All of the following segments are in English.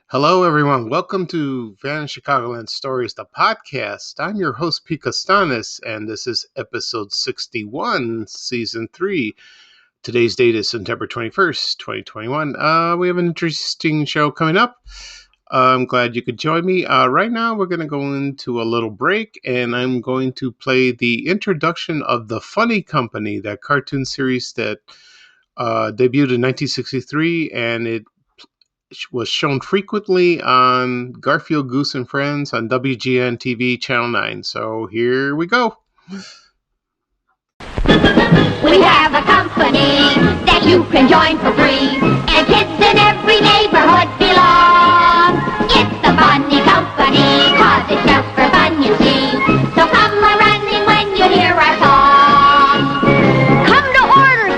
Hello, everyone. Welcome to Vintage Chicagoland Stories, the podcast. I'm your host, Pete Costanis, and this is episode 61, season 3. Today's date is September 21st, 2021. We have an interesting show coming up. I'm glad you could join me. Right now, we're going to go into a little break, and I'm going to play the introduction of The Funny Company, that cartoon series that debuted in 1963, and it was shown frequently on Garfield, Goose, and Friends on WGN TV Channel 9. So here we go. We have a company that you can join for free, and kids in every neighborhood belong. It's the Funny Company, 'cause it's just for fun, you see. So come a-running when you hear our song. Come to order,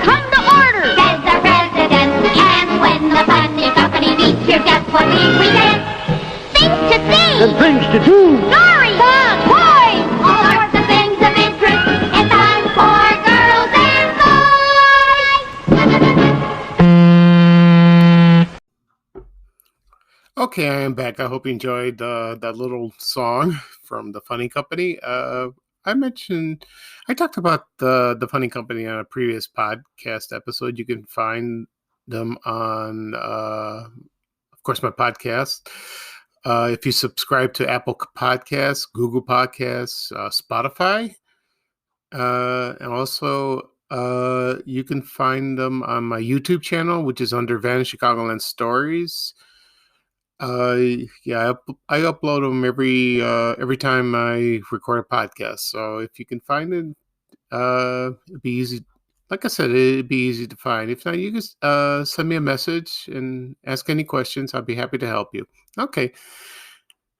says the president. And when the Funny Company meets, here's just what we present. Things to see, and things to do, stories, fun, toys, all sorts of things of interest, and fun for girls and boys. Okay, I am back. I hope you enjoyed that little song from The Funny Company. I talked about the Funny Company on a previous podcast episode. You can find them on, of course, my podcast. If you subscribe to Apple Podcasts, Google Podcasts, Spotify, and also you can find them on my YouTube channel, which is under Vintage Chicagoland Stories. I upload them every time I record a podcast. So if you can find it, it'd be easy. Like I said, it'd be easy to find. If not, you can send me a message and ask any questions. I'll be happy to help you. Okay.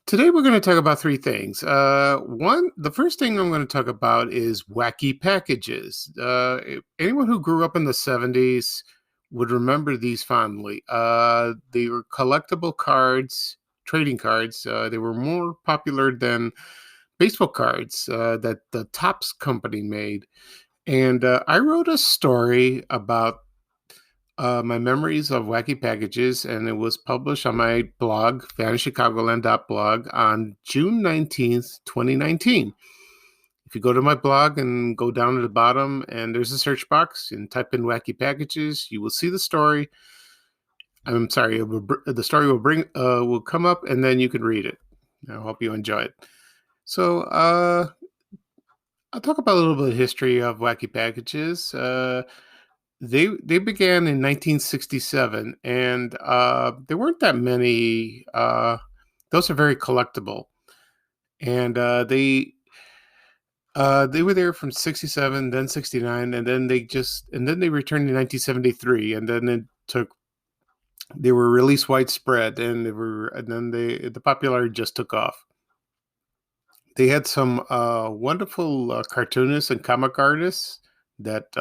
Today we're going to talk about three things. The first thing I'm going to talk about is Wacky Packages. Anyone who grew up in the 70s would remember these fondly. They were collectible cards, trading cards. They were more popular than baseball cards that the Topps company made. And I wrote a story about my memories of Wacky Packages, and it was published on my blog, VanishChicagoland.blog, on June 19th, 2019. If you go to my blog and go down to the bottom, and there's a search box, and type in Wacky Packages, you will see the story. I'm sorry, the story will come up, and then you can read it. I hope you enjoy it. So I'll talk about a little bit of history of Wacky Packages. They began in 1967, and there weren't that many. Those are very collectible, and they were there from 67, then 69, and then they returned in 1973, and then they were released widespread, and the popularity just took off. They had some wonderful cartoonists and comic artists that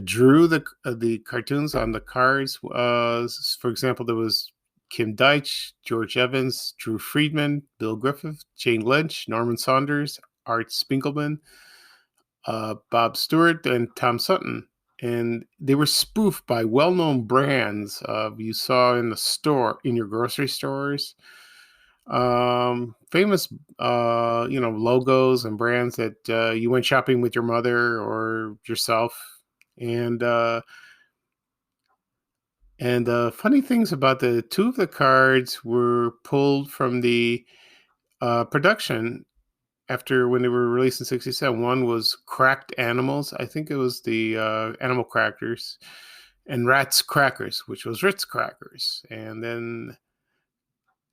drew the cartoons on the cards. For example, there was Kim Deitch, George Evans, Drew Friedman, Bill Griffith, Jane Lynch, Norman Saunders, Art Spiegelman, Bob Stewart, and Tom Sutton. And they were spoofed by well-known brands you saw in your grocery stores. Famous, logos and brands that you went shopping with your mother or yourself. And funny things about the two of the cards were pulled from the production after when they were released in 67. One was Cracked Animals. I think it was the Animal Crackers, and Rat's Crackers, which was Ritz Crackers. And then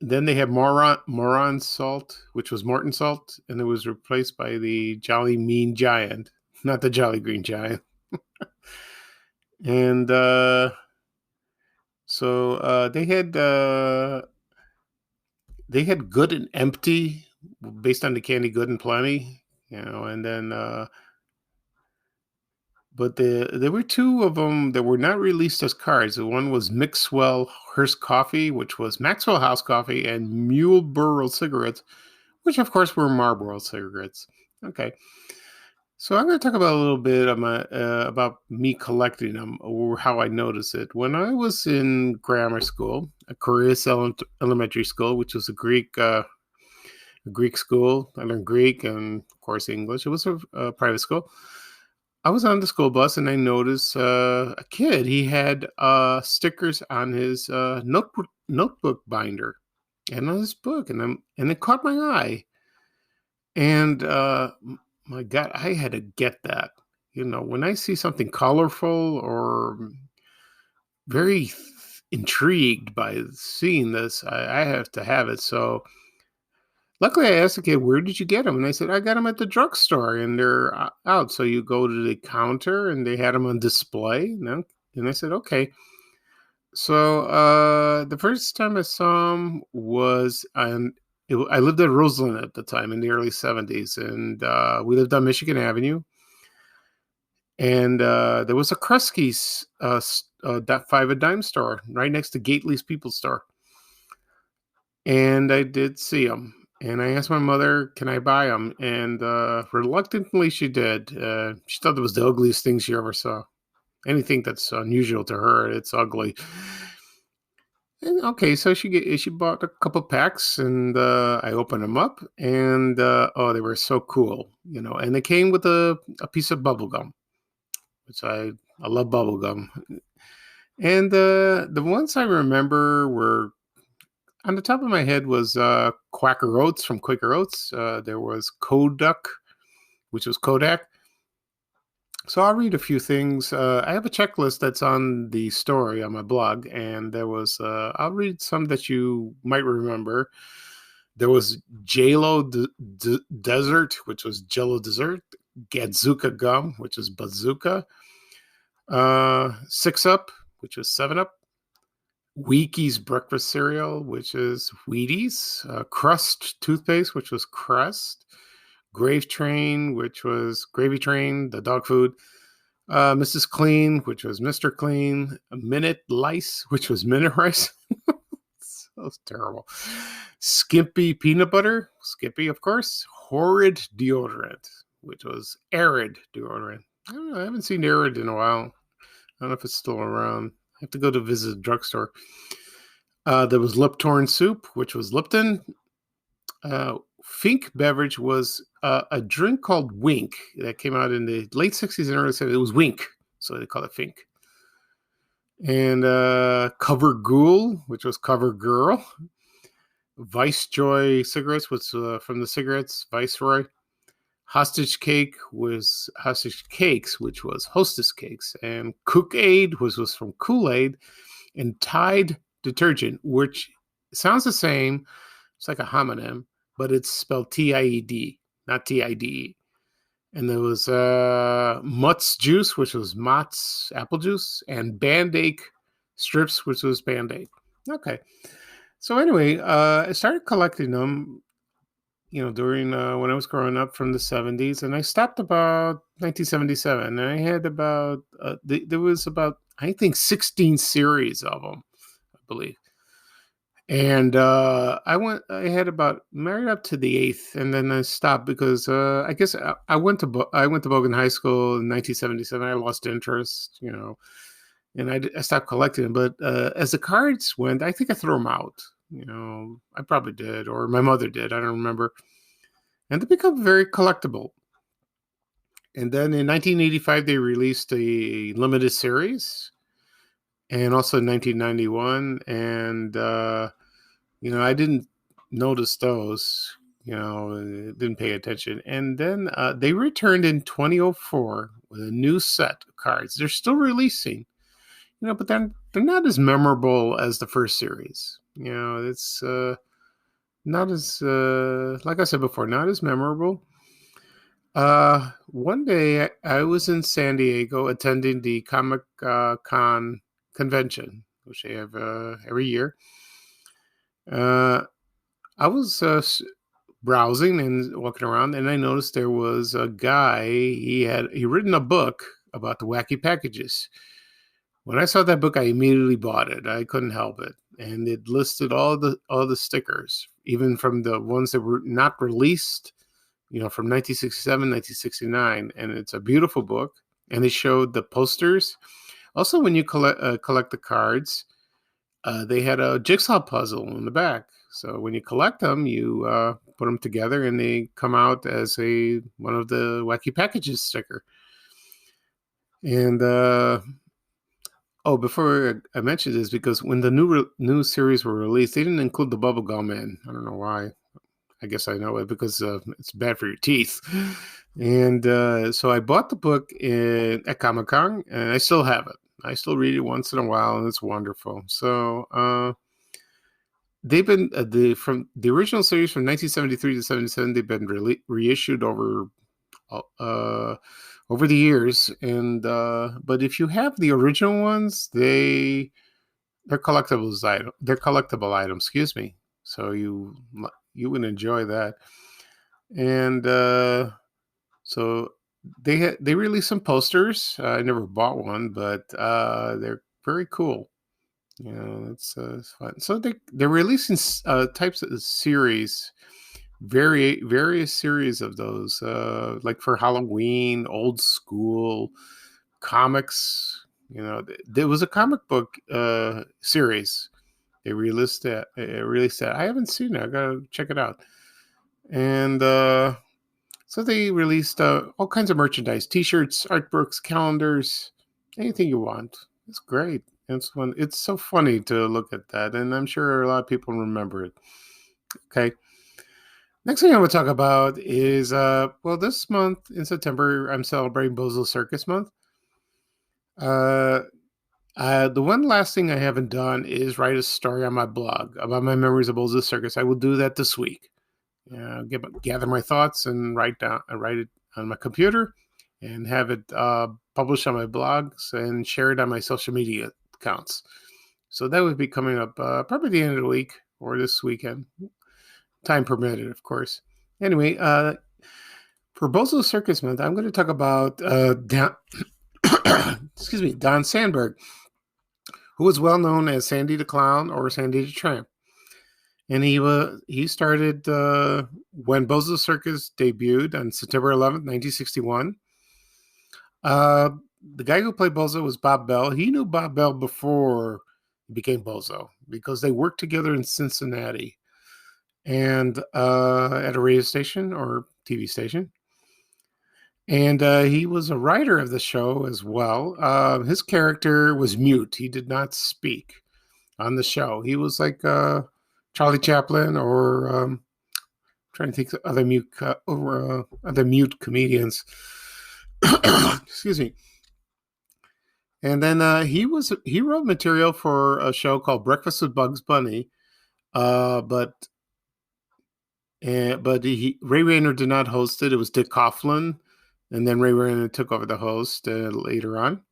they had Moron Salt, which was Morton Salt, and it was replaced by the Jolly Mean Giant, not the Jolly Green Giant. And so they had Good and Empty, based on the candy Good and Plenty, and then but there were two of them that were not released as cards. The one was Mixwell Hearst Coffee, which was Maxwell House Coffee, and Muleboro Cigarettes, which of course were Marlboro cigarettes. Okay. So I'm going to talk about a little bit about me collecting them or how I noticed it. When I was in grammar school, a Koreas elementary school, which was a Greek school, I learned Greek and of course English. It was a private school. I was on the school bus and I noticed a kid. He had stickers on his notebook binder and on his book, and it caught my eye. And my God, I had to get that. When I see something colorful or very intrigued by seeing this, I have to have it. So luckily, I asked the kid, "Where did you get them?" And I said, "I got them at the drugstore, and they're out." So you go to the counter, and they had them on display. And I said, "Okay." So the first time I saw them was on. I lived at Roseland at the time in the early '70s, and we lived on Michigan Avenue. And there was a Kresge's five a dime store right next to Gately's People Store. And I did see them. And I asked my mother, "Can I buy them?" And reluctantly, she did. She thought it was the ugliest thing she ever saw. Anything that's unusual to her, it's ugly. And okay, so she bought a couple packs, and I opened them up, and oh, they were so cool, And they came with a piece of bubble gum, which I love bubble gum. And the ones I remember were on the top of my head was Quaker Oats from Quaker Oats. There was Kodak, which was Kodak. So I'll read a few things. I have a checklist that's on the story on my blog, and there was I'll read some that you might remember. There was J-Lo Desert, which was Jello dessert. Gadzuka gum, which is Bazooka. 6-Up, which was 7-Up. Wheaties breakfast cereal, which is Wheaties. Crust toothpaste, which was Crust. Gravy Train, which was Gravy Train, the dog food. Mrs. Clean, which was Mr. Clean. Minute Lice, which was Minute Rice. So terrible. Skimpy peanut butter, Skippy, of course. Horrid deodorant, which was Arid deodorant. I don't know, I haven't seen Arid in a while. I don't know if it's still around. I have to go to visit a drugstore. There was Lip Torn Soup, which was Lipton. Fink beverage was a drink called Wink that came out in the late 60s and early 70s. It was Wink, so they call it Fink. And Cover Ghoul, which was Cover Girl. Vice Joy cigarettes was from the cigarettes, Viceroy. Hostage Cakes, which was Hostess Cakes. And Cook Aid, which was from Kool-Aid. And Tide detergent, which sounds the same. It's like a homonym, but it's spelled Tied, not Tide. And there was Mutt's Juice, which was Mott's apple juice, and Band-Aid strips, which was Band-Aid. Okay. So anyway, I started collecting them, during when I was growing up from the 70s, and I stopped about 1977. And I had about, there was about, I think, 16 series of them, I believe. And I had about married up to the 8th, and then I stopped because I guess I went to Bogan High School in 1977. I lost interest, and I stopped collecting them. But as the cards went, I think I threw them out. I probably did, or my mother did. I don't remember. And they become very collectible. And then in 1985, they released a limited series, and also in 1991, and I didn't notice those, didn't pay attention. And then they returned in 2004 with a new set of cards. They're still releasing, but they're not as memorable as the first series. It's not as, like I said before, not as memorable. One day I was in San Diego attending the Comic Con convention, which they have every year. I was browsing and walking around, and I noticed there was a guy. He written a book about the Wacky Packages. When I saw that book, I immediately bought it. I couldn't help it, and it listed all the stickers, even from the ones that were not released from 1967, 1969, and it's a beautiful book. And they showed the posters. Also, when you collect the cards, they had a jigsaw puzzle in the back. So when you collect them, you put them together, and they come out as one of the Wacky Packages sticker. And before I mentioned this, because when the new series were released, they didn't include the bubblegum in. I don't know why. I guess I know it because it's bad for your teeth. And so I bought the book at Comic-Con, and I still have it. I still read it once in a while, and it's wonderful. So they've been from the original series from 1973 to 77. They've been reissued over the years, and but if you have the original ones, they're collectibles item. They're collectible items. Excuse me. So you would enjoy that. And so they released some posters. I never bought one, but they're very cool. It's fun. So they're releasing types of series, various series of those, like for Halloween, old school comics. There was a comic book series. They released that. I haven't seen it. I gotta check it out. And so they released all kinds of merchandise: T-shirts, art books, calendars, anything you want. It's great. It's fun. It's so funny to look at that, and I'm sure a lot of people remember it. Okay. Next thing I want to talk about is this month in September, I'm celebrating Bozo Circus Month. The one last thing I haven't done is write a story on my blog about my memories of Bozo Circus. I will do that this week. Gather my thoughts and write it on my computer, and have it published on my blogs and share it on my social media accounts. So that would be coming up probably the end of the week or this weekend, time permitted, of course. Anyway, for Bozo Circus Month, I'm going to talk about Don Sandberg, who was well known as Sandy the Clown or Sandy the Tramp. And he started when Bozo Circus debuted on September 11th, 1961. The guy who played Bozo was Bob Bell. He knew Bob Bell before he became Bozo because they worked together in Cincinnati and at a radio station or TV station. And he was a writer of the show as well. His character was mute. He did not speak on the show. He was like Charlie Chaplin or trying to think of other mute comedians. Excuse me. And then he wrote material for a show called Breakfast with Bugs Bunny, but Ray Rayner did not host it. It was Dick Coughlin, and then Ray Rayner took over the host later on.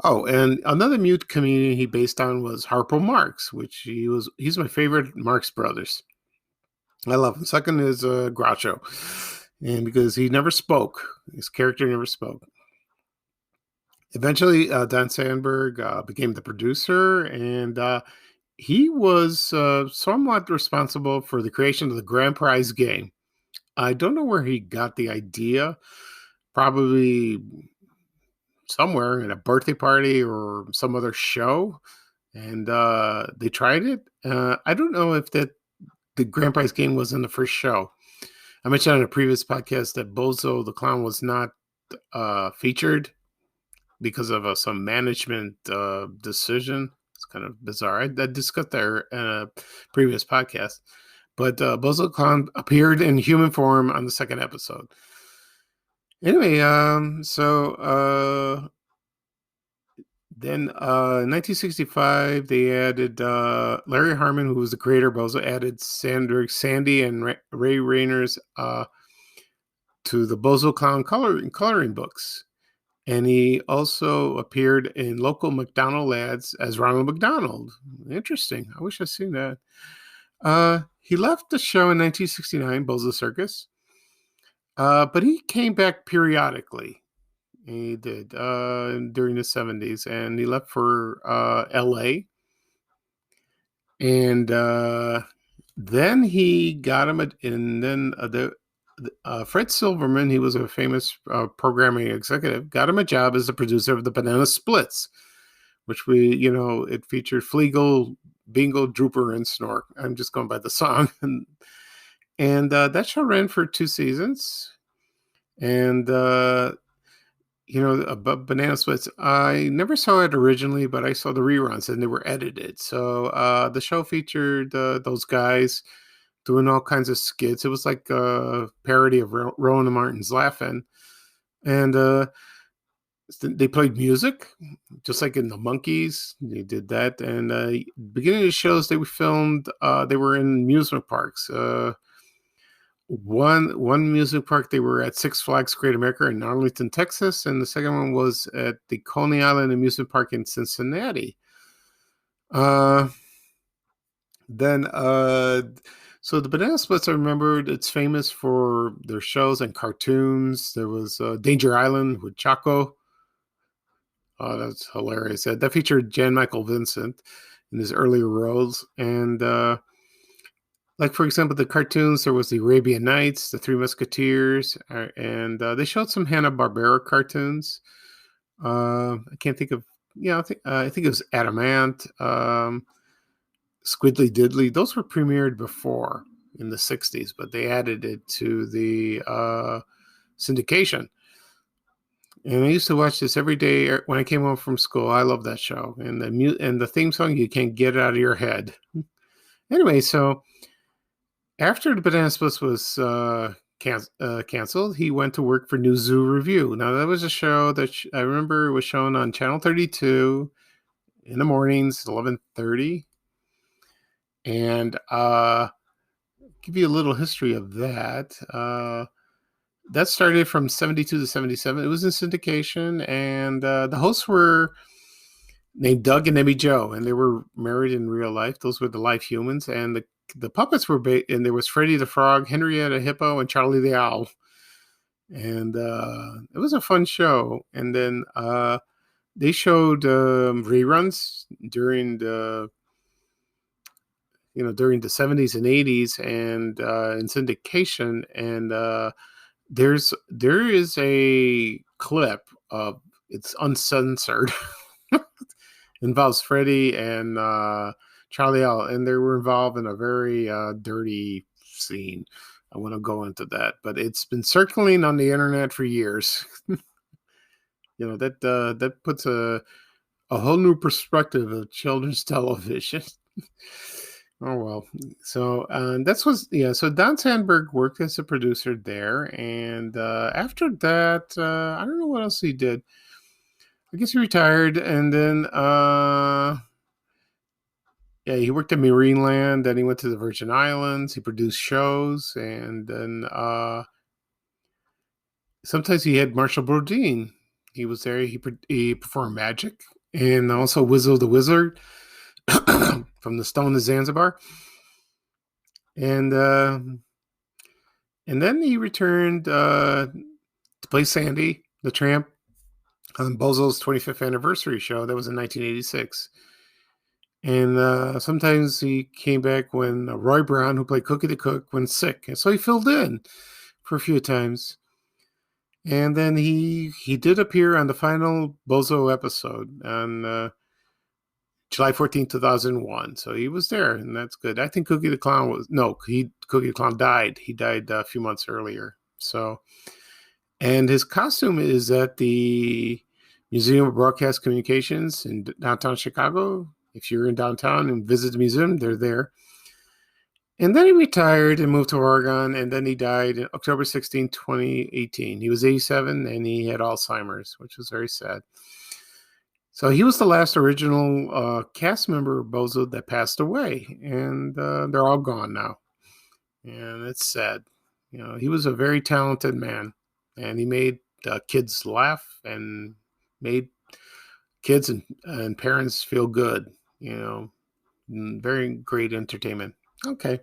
Oh, and another mute comedian he based on was Harpo Marx, which he's my favorite Marx Brothers. I love him. Second is Groucho, and because he never spoke, his character never spoke. Eventually, Don Sandberg became the producer, and he was somewhat responsible for the creation of the grand prize game. I don't know where he got the idea. Probably somewhere in a birthday party or some other show, and they tried it. I don't know if the grand prize game was in the first show. I mentioned on a previous podcast that Bozo the Clown was not featured because of some management decision. It's kind of bizarre. I discussed that in a previous podcast. But Bozo the Clown appeared in human form on the second episode. Anyway, then in 1965, they added Larry Harmon, who was the creator of Bozo, added Sandy, and Ray Rayner's to the Bozo Clown coloring books. And he also appeared in local McDonald ads as Ronald McDonald. Interesting. I wish I'd seen that. He left the show in 1969, Bozo Circus. But he came back periodically. He did during the 70s. And he left for L.A. And Then he got him, and then Fred Silverman, he was a famous programming executive, got him a job as the producer of the Banana Splits, which it featured Fleagle, Bingo, Drooper, and Snork. I'm just going by the song. And that show ran for 2 seasons. And, Banana Splits, I never saw it originally, but I saw the reruns and they were edited. So the show featured those guys doing all kinds of skits. It was like a parody of Rowan and Martin's Laughing. And they played music, just like in the Monkees. They did that. And beginning of the shows, they were filmed. They were in amusement parks. One amusement park, they were at Six Flags Great America in Arlington, Texas, and the second one was at the Coney Island Amusement Park in Cincinnati. So the Banana Splits, I remembered, it's famous for their shows and cartoons. There was Danger Island with Chaco. Oh, that's hilarious. That featured Jan Michael Vincent in his earlier roles. And like, for example, the cartoons, there was the Arabian Nights, the Three Musketeers, and they showed some Hanna-Barbera cartoons. I can't think of, I think it was Adamant, Squiddly Diddly. Those were premiered before in the 60s, but they added it to the syndication. And I used to watch this every day when I came home from school. I love that show. And the theme song, you can't get it out of your head. Anyway, so after the Banana Splits was canceled, he went to work for New Zoo Review. Now, that was a show that I remember was shown on Channel 32 in the mornings, 11:30. And give you a little history of that. That started from 72 to 77. It was in syndication, and the hosts were named Doug and Emmy Joe, and they were married in real life. Those were the live humans, and the puppets were and there was Freddie the Frog, Henrietta Hippo, and Charlie the Owl. And it was a fun show. And then they showed reruns during the 70s and 80s, and in syndication. And there is a clip of, it's uncensored, involves Freddie and Charlie L, and they were involved in a very dirty scene. I want to go into that, but it's been circling on the internet for years. That puts a whole new perspective of children's television. Oh, well. So so Don Sandberg worked as a producer there. And after that, I don't know what else he did. I guess he retired. And then, he worked at Marineland. Then he went to the Virgin Islands. He produced shows. And then sometimes he had Marshall Brodeen. He was there. He performed magic. And also Wizzo the Wizard from the Stone of Zanzibar. And then he returned to play Sandy the Tramp on Bozo's 25th anniversary show. That was in 1986. And sometimes he came back when Roy Brown, who played Cookie the Cook, went sick. And so he filled in for a few times. And then he did appear on the final Bozo episode on July 14th, 2001. So he was there, and that's good. I think Cookie the Clown Cookie the Clown died. He died a few months earlier. So, and his costume is at the Museum of Broadcast Communications in downtown Chicago. If you're in downtown and visit the museum, they're there. And then he retired and moved to Oregon, and then he died on October 16, 2018. He was 87, and he had Alzheimer's, which was very sad. So he was the last original cast member of Bozo that passed away, and they're all gone now. And it's sad. He was a very talented man, and he made kids laugh and made kids and parents feel good. Very great entertainment. Okay.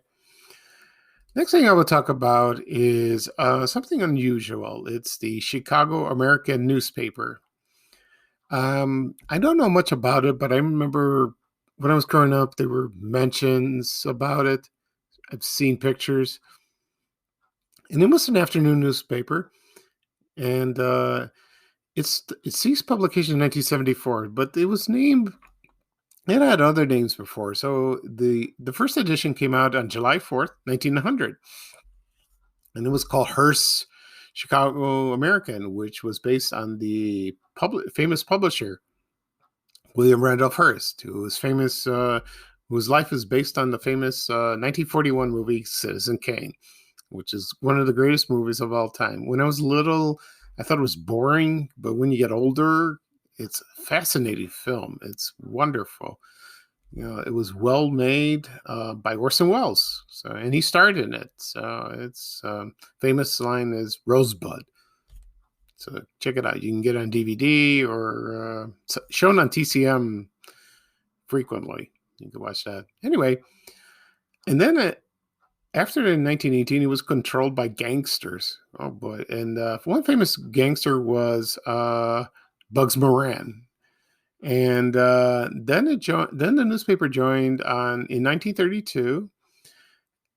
Next thing I will talk about is something unusual. It's the Chicago American newspaper. I don't know much about it, but I remember when I was growing up, there were mentions about it. I've seen pictures. And it was an afternoon newspaper. And it ceased publication in 1974, but it was named. It had other names before. So the first edition came out on July 4th, 1900. And it was called Hearst Chicago American, which was based on the famous publisher William Randolph Hearst, who was famous, whose life is based on the famous 1941 movie Citizen Kane, which is one of the greatest movies of all time. When I was little, I thought it was boring, but when you get older, it's a fascinating film. It's wonderful. It was well made by Orson Welles, and he starred in it. So its famous line is "Rosebud." So check it out. You can get it on DVD or shown on TCM frequently. You can watch that. Anyway, and then after in 1918, it was controlled by gangsters. Oh boy! And one famous gangster was Bugs Moran. And then the newspaper joined in 1932,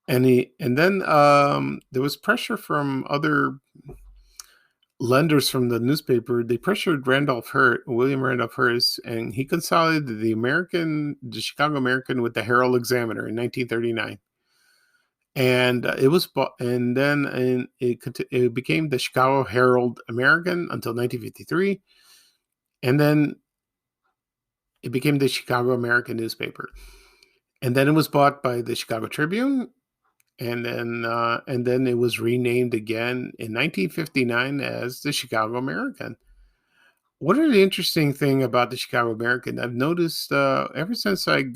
and then there was pressure from other lenders from the newspaper. They pressured William Randolph Hearst, and he consolidated the Chicago American with the Herald Examiner in 1939. And it became the Chicago Herald American until 1953, and then it became the Chicago American newspaper. And then it was bought by the Chicago Tribune, and then it was renamed again in 1959 as the Chicago American. What are the interesting thing about the Chicago American? I've noticed ever since I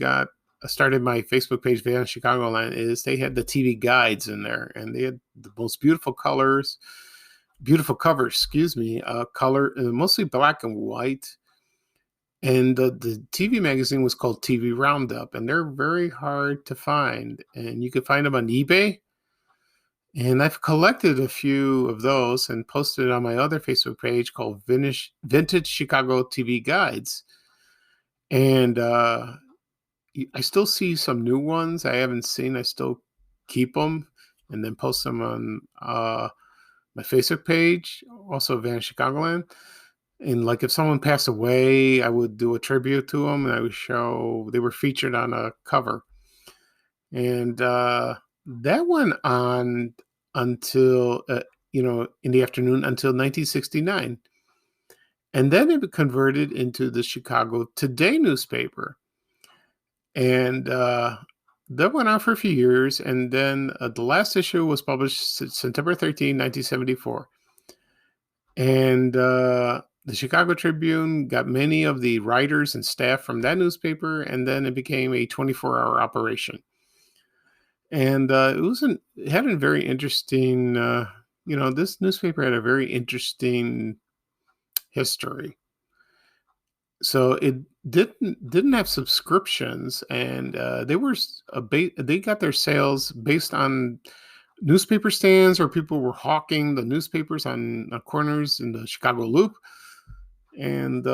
started my Facebook page, Van Chicagoland, is they had the TV guides in there, and they had the most beautiful covers, color, mostly black and white. And the TV magazine was called TV Roundup, and they're very hard to find. And you can find them on eBay. And I've collected a few of those and posted it on my other Facebook page called Vintage Chicago TV Guides. And I still see some new ones I haven't seen. I still keep them and then post them on my Facebook page, also Van Chicagoland. And like if someone passed away, I would do a tribute to them, and I would show they were featured on a cover. And that went on until in the afternoon until 1969, and then it converted into the Chicago Today newspaper, and that went on for a few years. And then the last issue was published September 13, 1974, and the Chicago Tribune got many of the writers and staff from that newspaper, and then it became a 24-hour operation. And it had a very interesting, this newspaper had a very interesting history. So it didn't have subscriptions, and they got their sales based on newspaper stands, or people were hawking the newspapers on corners in the Chicago Loop. And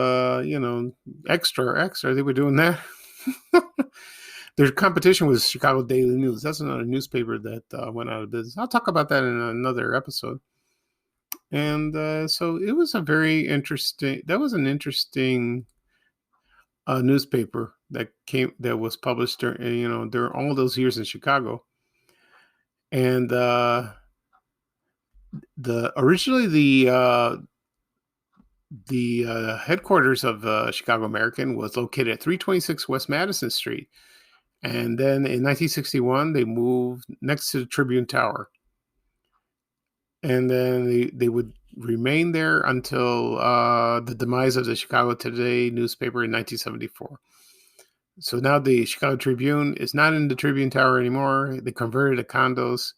extra they were doing that. Their competition was Chicago Daily News. That's another newspaper that went out of business. I'll talk about that in another episode. And so it was an interesting newspaper that was published during all those years in Chicago. And originally the headquarters of Chicago American was located at 326 West Madison Street. And then in 1961, they moved next to the Tribune Tower. And then they would remain there until the demise of the Chicago Today newspaper in 1974. So now the Chicago Tribune is not in the Tribune Tower anymore. They converted to condos.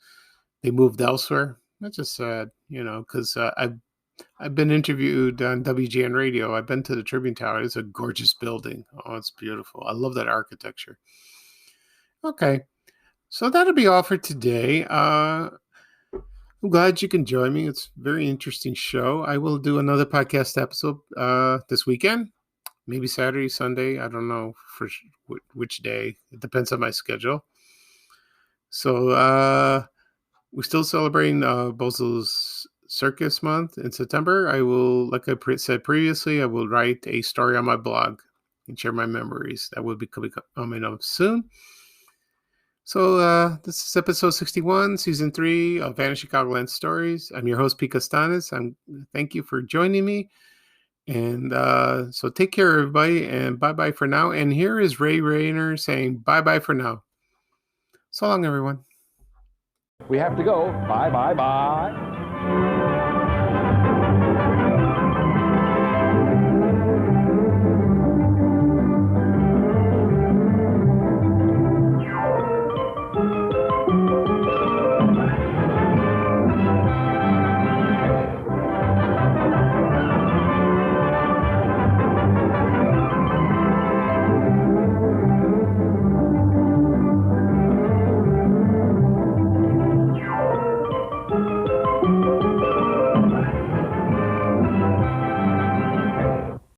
They moved elsewhere. That's just sad, because I've been interviewed on WGN Radio. I've been to the Tribune Tower. It's a gorgeous building. Oh, it's beautiful. I love that architecture. Okay, so that'll be all for today. I'm glad you can join me. It's a very interesting show. I will do another podcast episode this weekend, maybe Saturday, Sunday. I don't know for which day. It depends on my schedule. So we're still celebrating Bozo's Circus month in September. I will, like I said previously, I will write a story on my blog and share my memories. That will be coming up soon. So this is episode 61, season 3 of Vanishing Chicagoland Stories. I'm your host, Pete Costanis. Thank you for joining me. And so take care, everybody, and bye-bye for now. And here is Ray Rayner saying bye-bye for now. So long, everyone. We have to go. Bye, bye, bye.